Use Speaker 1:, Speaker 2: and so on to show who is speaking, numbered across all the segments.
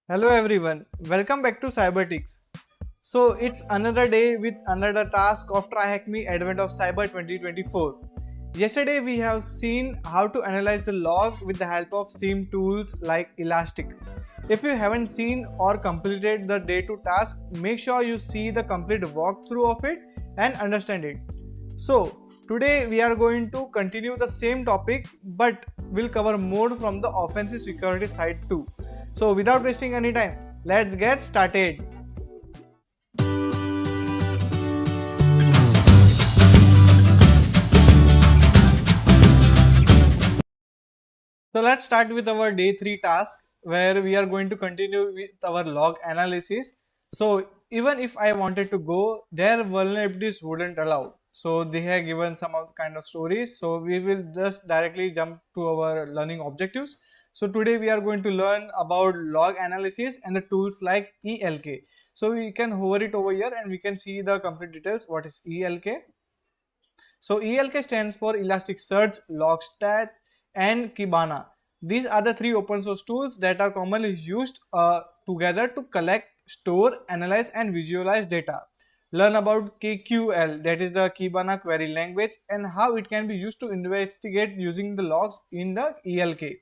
Speaker 1: Hello everyone, welcome back to Cybertix. So it's another day with another task of 𝗏𝗏𝗏𝗏 Advent of Cyber 2024. Yesterday we have seen how to analyze the log with the help of SIEM tools like Elastic. If you haven't seen or completed the day 2 task, make sure you see the complete walkthrough of it and understand it. So today we are going to continue the same topic but we'll cover more from the offensive security side too. So without wasting any time, let's get started. So let's start with our day 3 task where we are going to continue with our log analysis. So even if I wanted to go, their vulnerabilities wouldn't allow. So they have given some of kind of stories. So we will just directly jump to our learning objectives. So today we are going to learn about log analysis and the tools like ELK. So we can hover it over here and we can see the complete details. What is ELK? So ELK stands for Elasticsearch, Logstat, and Kibana. These are the three open source tools that are commonly used together to collect, store, analyze, and visualize data. Learn about KQL, that is the Kibana query language, and how it can be used to investigate using the logs in the ELK.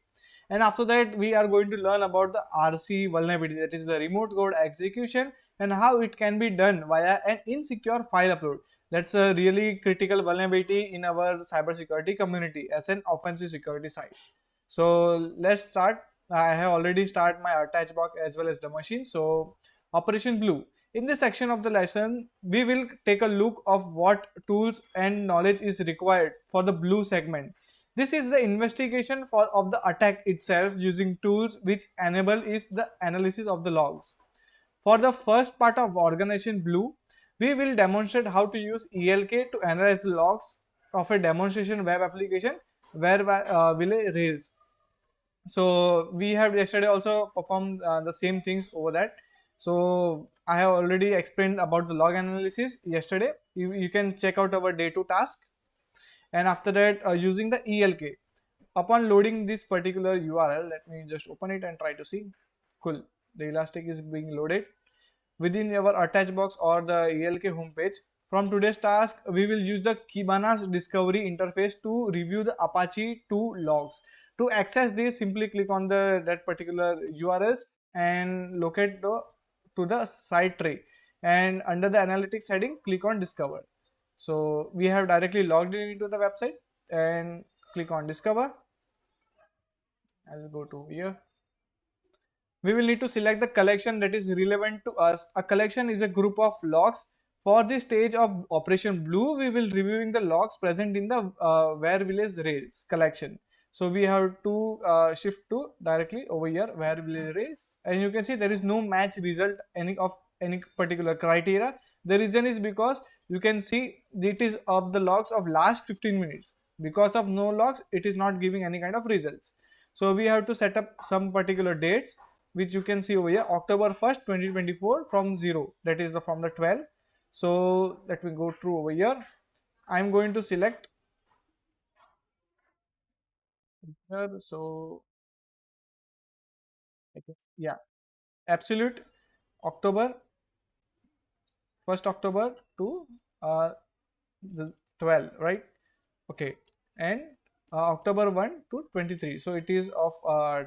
Speaker 1: And after that, we are going to learn about the RC vulnerability, that is the remote code execution, and how it can be done via an insecure file upload. That's a really critical vulnerability in our cybersecurity community as an offensive security site. So let's start. I have already started my attach box as well as the machine. So Operation Blue. In this section of the lesson, we will take a look of what tools and knowledge is required for the blue segment. This is the investigation of the attack itself using tools which enable is the analysis of the logs. For the first part of Organization Blue, we will demonstrate how to use ELK to analyze the logs of a demonstration web application where Rails. So we have yesterday also performed the same things over that. So I have already explained about the log analysis yesterday. You can check out our day 2 task. And after that, using the ELK, upon loading this particular URL, let me just open it and try to see. Cool, the Elastic is being loaded within our attach box or the ELK homepage. From today's task, we will use the Kibana's discovery interface to review the Apache 2 logs. To access this, simply click on that particular URLs and locate to the site tray, and under the analytics heading, click on discover. So we have directly logged in into the website and click on discover. I will go to here. We will need to select the collection that is relevant to us. A collection is a group of logs. For this stage of Operation Blue, we will reviewing the logs present in the 𝗏𝗏𝗏𝘏 collection. So we have to shift to directly over here 𝗏𝗏𝗏𝘏, and you can see there is no match result any particular criteria. The reason is because you can see it is of the logs of last 15 minutes. Because of no logs, it is not giving any kind of results. So we have to set up some particular dates, which you can see over here, October 1st 2024 from 0, that is from the 12. So let me go through over here. I'm going to select here. So I guess, yeah, absolute October 1st October to the 12, right? Okay, and October 1 to 23, so it is of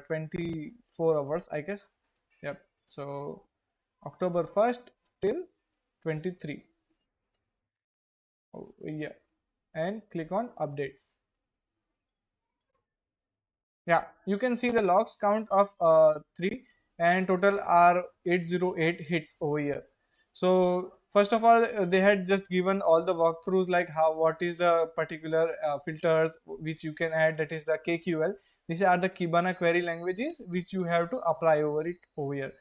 Speaker 1: 24 hours, I guess. Yep. So October 1st till 23. Oh, yeah, and click on update. Yeah, you can see the logs count of 3 and total are 808 hits over here. So first of all, they had just given all the walkthroughs like what is the particular filters which you can add, that is the KQL. These are the Kibana query languages which you have to apply over here.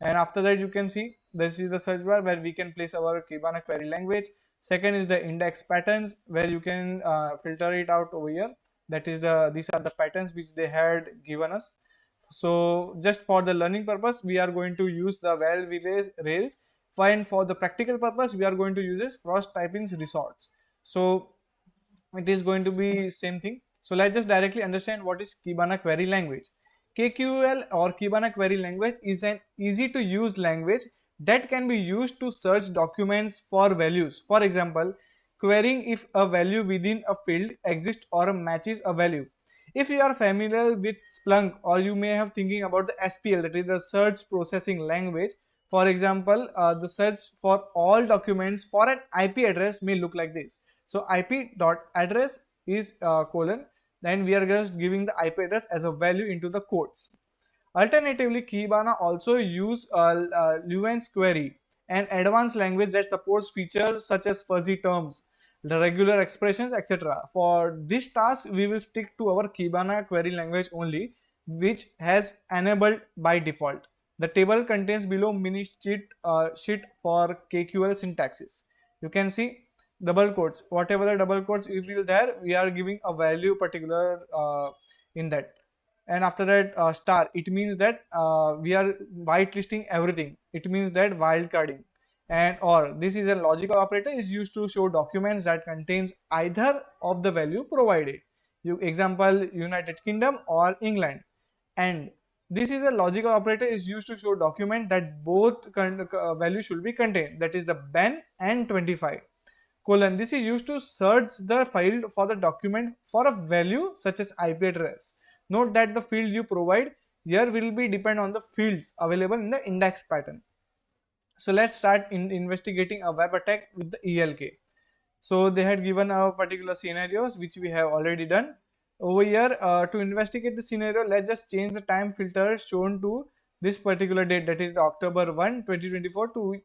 Speaker 1: And after that, you can see this is the search bar where we can place our Kibana query language. Second is the index patterns where you can filter it out over here. That is these are the patterns which they had given us. So just for the learning purpose, we are going to use the 𝗏𝗏𝗏𝗏𝗏. Fine, for the practical purpose, we are going to use this frost typings resorts. So it is going to be same thing. So let's just directly understand what is Kibana query language. KQL or Kibana query language is an easy to use language that can be used to search documents for values. For example, querying if a value within a field exists or matches a value. If you are familiar with Splunk, or you may have thinking about the SPL, that is the search processing language. For example, the search for all documents for an IP address may look like this. So IP.address is colon, then we are just giving the IP address as a value into the quotes. Alternatively, Kibana also use Lewin's query, an advanced language that supports features such as fuzzy terms, the regular expressions, etc. For this task, we will stick to our Kibana query language only, which has enabled by default. The table contains below mini sheet for KQL syntaxes. You can see double quotes. Whatever the double quotes we will there, we are giving a value particular in that. And after that star, it means that we are whitelisting everything. It means that wildcarding. And or this is a logical operator is used to show documents that contains either of the value provided. You example United Kingdom or England. And this is a logical operator is used to show document that both values should be contained, that is the Ben and 25 colon. This is used to search the file for the document for a value such as IP address. Note that the fields you provide here will be depend on the fields available in the index pattern. So let's start investigating a web attack with the ELK. So they had given a particular scenarios which we have already done. Over here to investigate the scenario, let's just change the time filter shown to this particular date, that is October 1, 2024 to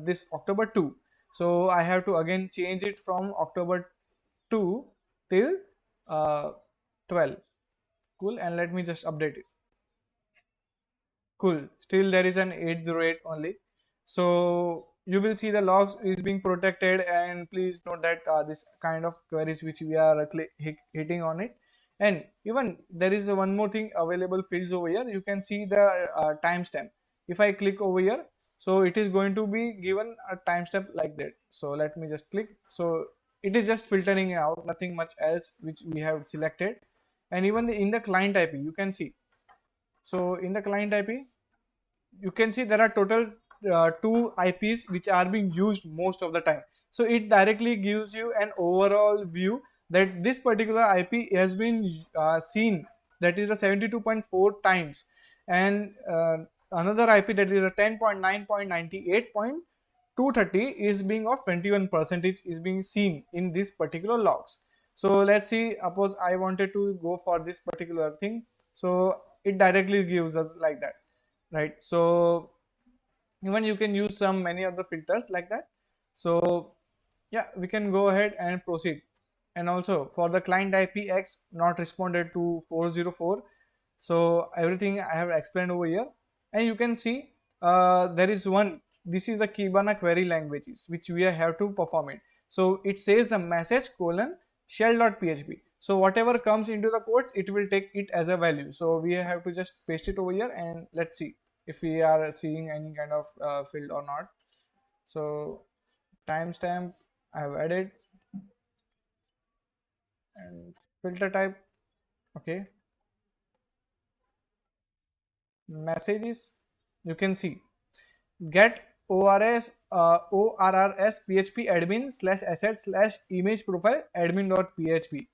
Speaker 1: this October 2. So I have to again change it from October 2 till 12. Cool, and let me just update it. Cool, still there is an 808 only. So you will see the logs is being protected, and please note that this kind of queries which we are hitting on it. And even there is one more thing available fields over here. You can see the timestamp. If I click over here, so it is going to be given a timestamp like that. So let me just click. So it is just filtering out, nothing much else which we have selected. And even in the client IP, you can see. So in the client IP, you can see there are total 2 IPs which are being used most of the time. So it directly gives you an overall view that this particular IP has been seen, that is a 72.4 times, and another IP that is a 10.9.98.230 is being of 21% is being seen in this particular logs. So let's see, suppose I wanted to go for this particular thing, so it directly gives us like that, right? So even you can use some many other filters like that. So yeah, we can go ahead and proceed. And also for the client IP X not responded to 404, so everything I have explained over here. And you can see there is one, this is a Kibana query languages which we have to perform it. So it says the message colon shell.php. So whatever comes into the quotes, it will take it as a value. So we have to just paste it over here, and let's see if we are seeing any kind of field or not. So timestamp I have added, and filter type, okay, messages, you can see get ORS PHP admin / asset / image profile admin.php.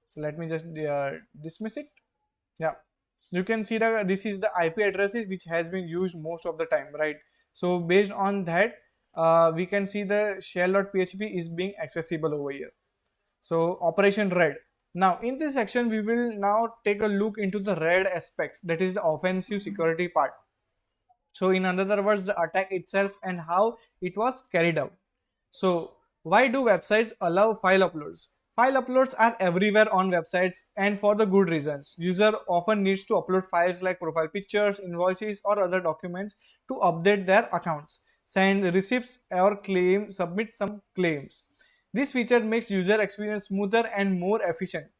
Speaker 1: So let me just dismiss it. Yeah, you can see that this is the IP addresses which has been used most of the time, right? So based on that, we can see the shell.php is being accessible over here. So operation red. Now in this section, we will now take a look into the red aspects, that is the offensive security part. So in other words, the attack itself and how it was carried out. So why do websites allow file uploads? File uploads are everywhere on websites, and for the good reasons. User often needs to upload files like profile pictures, invoices or other documents to update their accounts, send receipts or submit some claims. This feature makes user experience smoother and more efficient.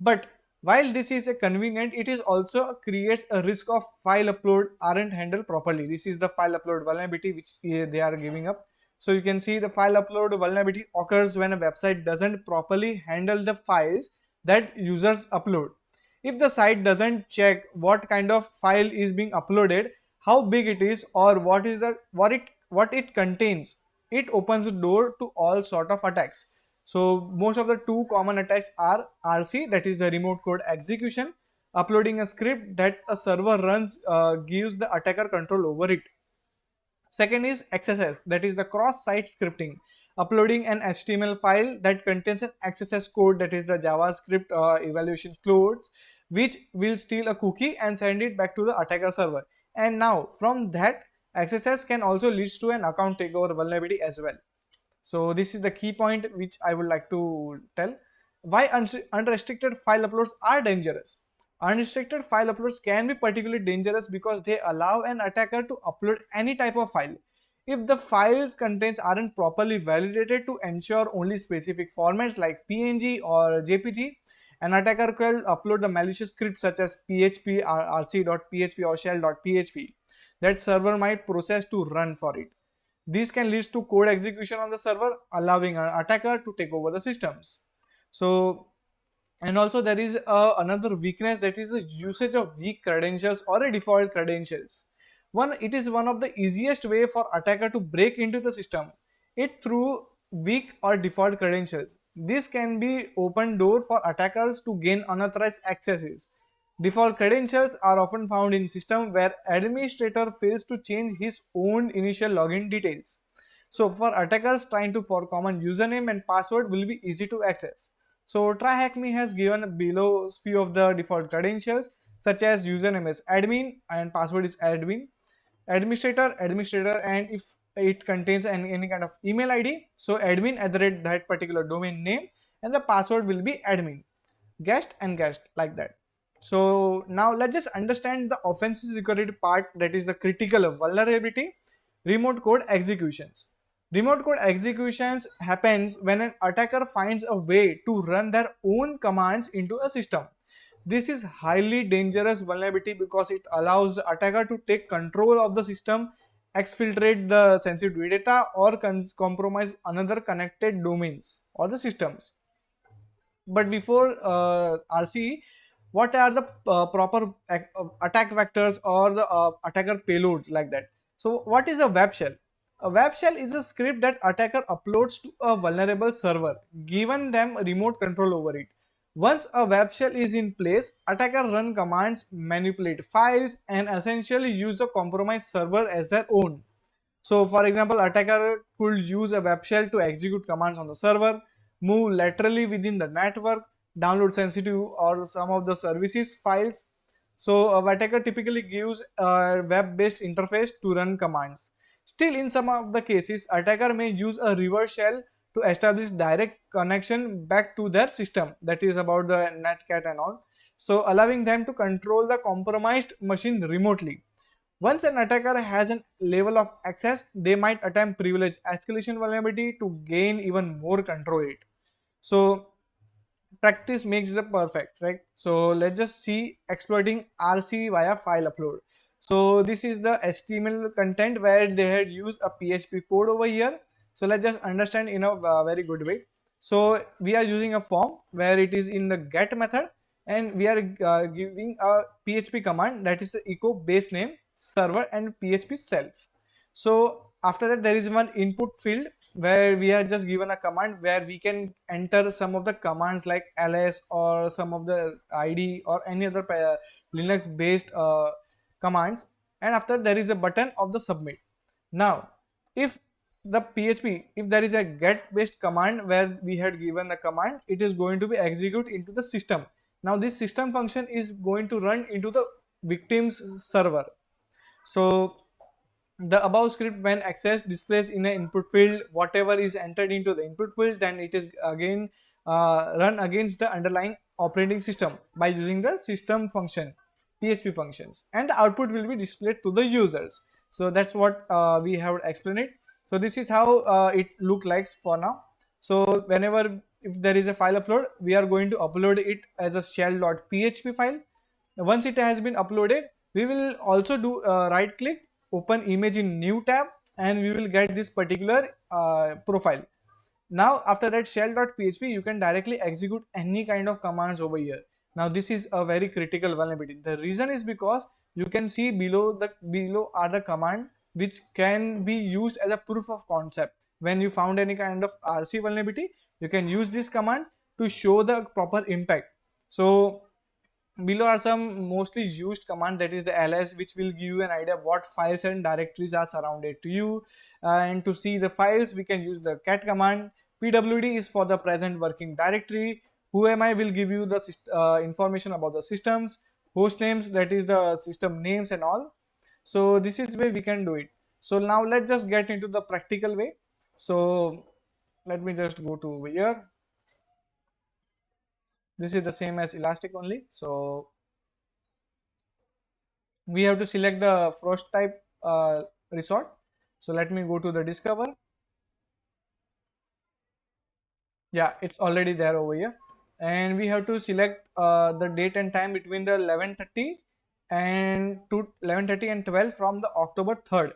Speaker 1: But while this is a convenient, it is also creates a risk of file upload aren't handled properly. This is the file upload vulnerability which they are giving up. So you can see the file upload vulnerability occurs when a website doesn't properly handle the files that users upload. if the site doesn't check what kind of file is being uploaded, how big it is, or what it contains, it opens the door to all sort of attacks. So most of the two common attacks are RC, that is the remote code execution. Uploading a script that a server runs gives the attacker control over it. Second is XSS, that is the cross-site scripting, uploading an HTML file that contains an XSS code, that is the JavaScript evaluation codes, which will steal a cookie and send it back to the attacker server. And now from that, XSS can also lead to an account takeover vulnerability as well. So this is the key point which I would like to tell. Why unrestricted file uploads are dangerous. Unrestricted file uploads can be particularly dangerous because they allow an attacker to upload any type of file. If the file's contents aren't properly validated to ensure only specific formats like PNG or JPG, an attacker can upload the malicious script such as PHP or rc.php or shell.php that server might process to run for it. This can lead to code execution on the server, allowing an attacker to take over the systems. So, and also there is another weakness, that is the usage of weak credentials or a default credentials. It is one of the easiest way for attacker to break into the system, it through weak or default credentials. This can be open door for attackers to gain unauthorized accesses. Default credentials are often found in system where administrator fails to change his own initial login details. So for attackers trying to for common username and password will be easy to access. So 𝗏𝗏𝗏𝘗 has given below few of the default credentials such as username is admin and password is admin, administrator, and if it contains any kind of email ID, so admin at the rate that particular domain name, and the password will be admin, guest and guest, like that. So now let's just understand the offensive security part, that is the critical vulnerability, remote code executions. Remote code executions happens when an attacker finds a way to run their own commands into a system. This is highly dangerous vulnerability because it allows the attacker to take control of the system, exfiltrate the sensitive data, or compromise another connected domains or the systems. But before RC, what are the proper attack vectors or the attacker payloads, like that? So what is a web shell? A web shell is a script that attacker uploads to a vulnerable server, given them remote control over it. Once a web shell is in place, attacker run commands, manipulate files, and essentially use the compromised server as their own. So for example, attacker could use a web shell to execute commands on the server, move laterally within the network, download sensitive or some of the services files. So a attacker typically gives a web-based interface to run commands. Still, in some of the cases, attacker may use a reverse shell to establish direct connection back to their system, that is about the netcat and all, so allowing them to control the compromised machine remotely. Once an attacker has a level of access, they might attempt privilege escalation vulnerability to gain even more control it. So practice makes the perfect, right? So let's just see exploiting RC via file upload. So this is the HTML content where they had used a PHP code over here. So let's just understand in a very good way. So we are using a form where it is in the get method, and we are giving a PHP command, that is the echo base name server and PHP self. So after that, there is one input field where we are just given a command where we can enter some of the commands like ls or some of the id or any other Linux based commands, and after there is a button of the submit. Now if if there is a get based command where we had given the command, it is going to be executed into the system. Now this system function is going to run into the victim's server. So the above script, when access displays in an input field whatever is entered into the input field, then it is again run against the underlying operating system by using the system function PHP functions, and the output will be displayed to the users. So that's what we have explained it. So this is how it look like for now. So whenever if there is a file upload, we are going to upload it as a shell.php file. Once it has been uploaded, we will also do right click, open image in new tab, and we will get this particular profile. Now after that shell.php, you can directly execute any kind of commands over here. Now this is a very critical vulnerability. The reason is because you can see below are the command which can be used as a proof of concept. When you found any kind of RC vulnerability, you can use this command to show the proper impact. So below are some mostly used command, that is the ls, which will give you an idea what files and directories are surrounded to you. And to see the files, we can use the cat command. pwd is for the present working directory. whoami will give you the information about the systems. Host names, that is the system names and all. So this is where we can do it. So now let's just get into the practical way. So let me just go to over here. This is the same as elastic only. So we have to select the first type resort. So let me go to the discover. Yeah, it's already there over here. And we have to select the date and time between the 11:30 and to 11:30 and 12 from the October 3rd.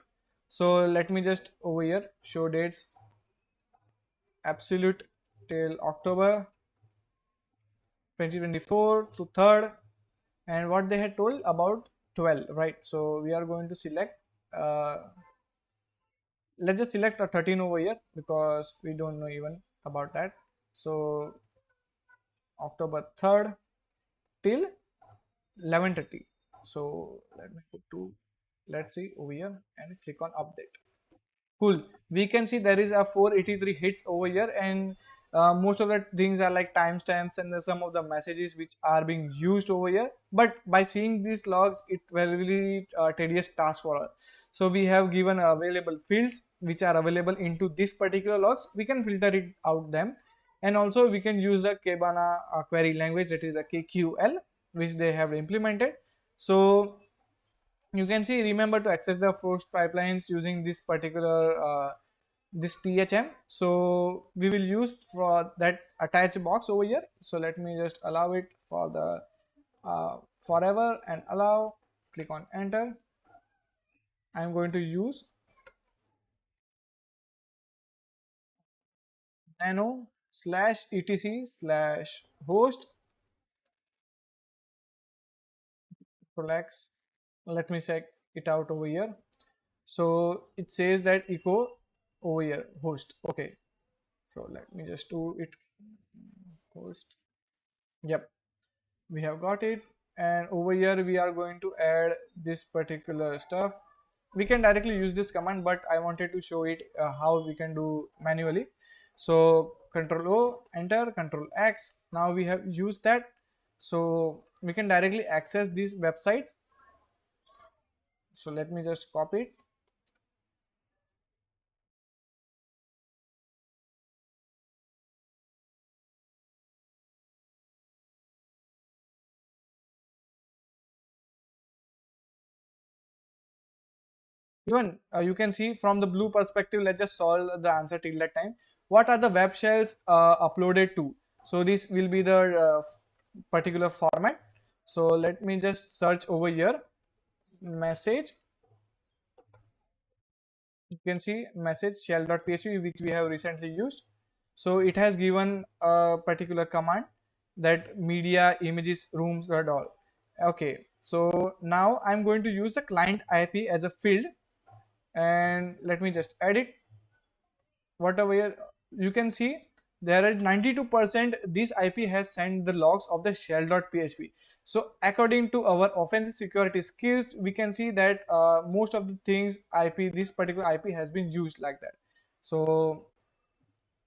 Speaker 1: So let me just over here show dates absolute till October 2024 to 3rd, and what they had told about 12, right? So we are going to select let's just select a 13 over here because we don't know even about that. So October 3rd till 11:30. So let me put to, let's see over here and click on update. Cool. We can see there is a 483 hits over here, and most of the things are like timestamps and some of the messages which are being used over here. But by seeing these logs, it will really tedious task for us. So we have given available fields which are available into this particular logs. We can filter it out them, and also we can use a Kibana query language, that is a KQL, which they have implemented. So you can see, remember to access the first pipelines using this particular this THM. So we will use for that attach box over here. So let me just allow it for the forever and allow, click on enter. I'm going to use nano slash etc slash host relax. Let me check it out over here. So it says that echo over here host. Okay, so let me just do it host. Yep, we have got it. And over here we are going to add this particular stuff. We can directly use this command, but I wanted to show it how we can do manually. So control O, enter, control X. Now we have used that, so we can directly access these websites. So let me just copy it. Even you can see from the blue perspective, let's just solve the answer till that time. What are the web shells uploaded to? So this will be the particular format. So let me just search over here message. You can see message shell.php, which we have recently used. So it has given a particular command, that media images rooms and all. Okay, so now I'm going to use the client IP as a field, and let me just edit whatever here. You can see there are 92% this IP has sent the logs of the shell.php. So according to our offensive security skills, we can see that most of the things IP, this particular IP has been used like that. So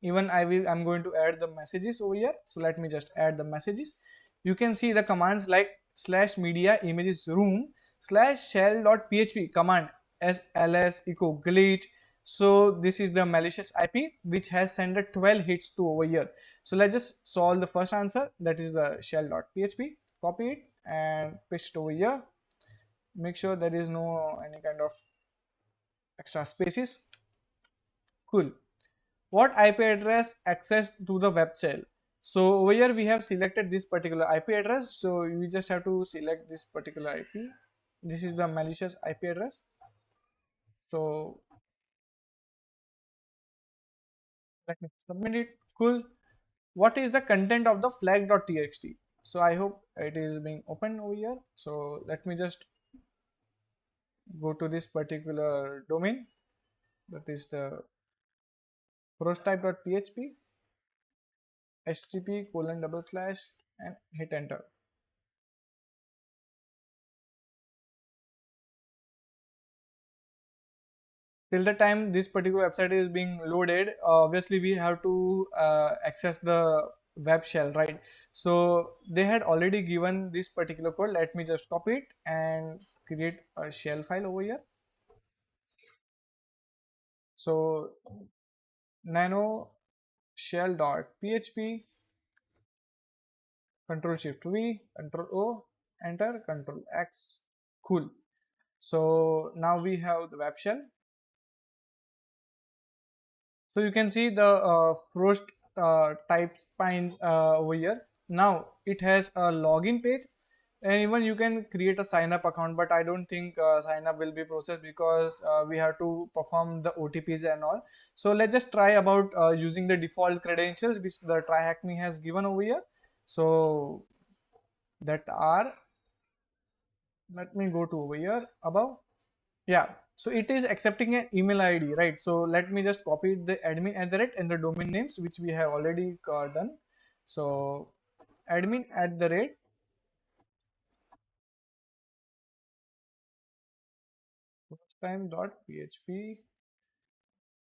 Speaker 1: even I'm going to add the messages over here. So let me just add the messages. You can see the commands like slash media images room slash shell.php command as ls echo glitch. So this is the malicious IP which has sent the 12 hits to over here. So let's just solve the first answer, that is the shell.php. Copy it and paste it over here. Make sure there is no any kind of extra spaces. Cool. What IP address access to the web shell? So over here we have selected this particular IP address. So we just have to select this particular IP. This is the malicious IP address. So let me submit it. Cool. What is the content of the flag.txt? So I hope it is being opened over here. So let me just go to this particular domain, that is the prototype.php, http:// and hit enter. Till the time this particular website is being loaded, obviously we have to access the web shell, right? So they had already given this particular code. Let me just copy it and create a shell file over here. So nano shell.php, Ctrl+Shift+V, Ctrl+O, enter, Ctrl+X, cool. So now we have the web shell. So you can see the frost type spines over here. Now it has a login page, and even you can create a sign up account, but I don't think sign up will be processed because we have to perform the OTPs and all. So let's just try about using the default credentials which the 𝗏𝗏𝙀 has given over here. So that are, let me go to over here above. Yeah, so it is accepting an email ID, right? So let me just copy the admin at the rate and the domain names which we have already done. So admin at the rate time.php,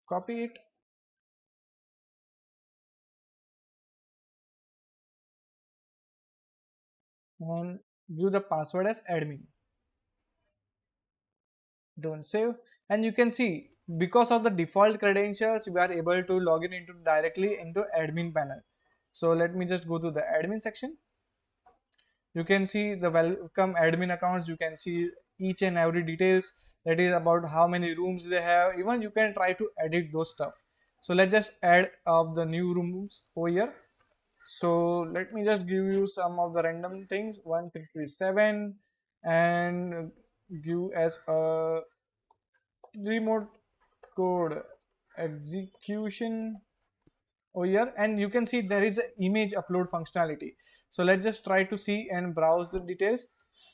Speaker 1: copy it and give the password as admin. Don't save, and you can see because of the default credentials we are able to log in into directly into admin panel. So let me just go to the admin section. You can see the welcome admin accounts. You can see each and every details, that is about how many rooms they have. Even you can try to edit those stuff. So let's just add up the new rooms over here. So let me just give you some of the random things, 1337, and give as a remote code execution over here, and you can see there is an image upload functionality. So let's just try to see and browse the details.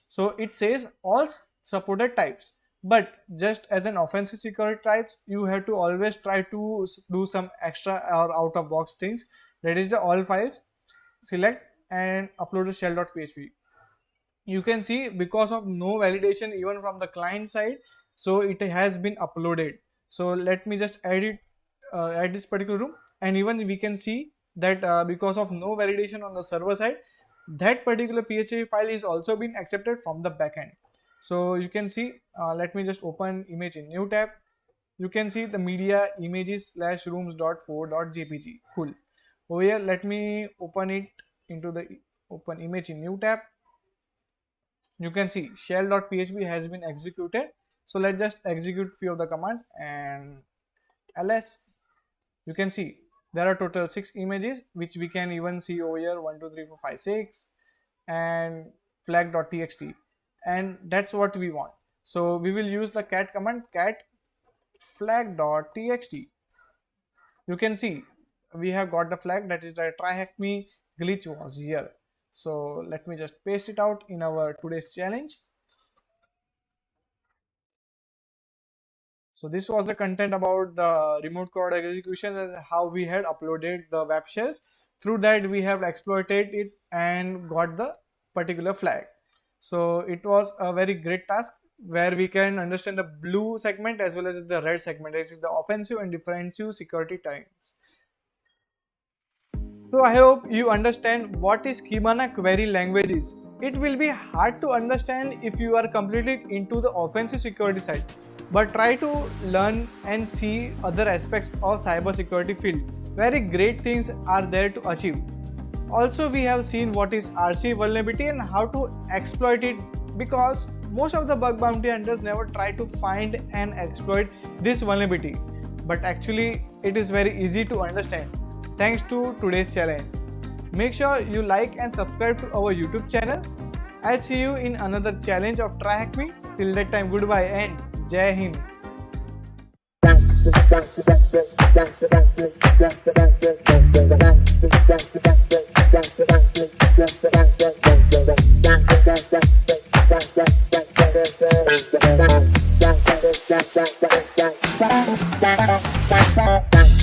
Speaker 1: So it says all supported types, but just as an offensive security types you have to always try to do some extra or out of box things. That is the all files, select and upload the shell.php. You can see because of no validation even from the client side, so it has been uploaded. So let me just edit add this particular room, and even we can see that because of no validation on the server side, that particular php file is also been accepted from the backend. So you can see, let me just open image in new tab. You can see the media images /rooms.4.jpg. Cool. Over here let me open it into the open image in new tab. You can see shell.php has been executed. So let's just execute few of the commands and ls. You can see there are total 6 images which we can even see over here, 1 2 3 4 5 6, and flag.txt, and that's what we want. So we will use the cat command, cat flag.txt. You can see we have got the flag, that is the 𝗏𝗏𝙀 glitch was here. So let me just paste it out in our today's challenge. So this was the content about the remote code execution and how we had uploaded the web shells. Through that we have exploited it and got the particular flag. So it was a very great task where we can understand the blue segment as well as the red segment, which is the offensive and defensive security types. So I hope you understand what is schema query language is. It will be hard to understand if you are completely into the offensive security side, but try to learn and see other aspects of cybersecurity field. Very great things are there to achieve. Also we have seen what is RC vulnerability and how to exploit it, because most of the bug bounty hunters never try to find and exploit this vulnerability, but actually it is very easy to understand thanks to today's challenge. Make sure you like and subscribe to our YouTube channel. I'll see you in another challenge of 𝗏𝗏𝙀. Till that time, goodbye and Jai Hind.
Speaker 2: 𝙤𝙤𝙤𝙤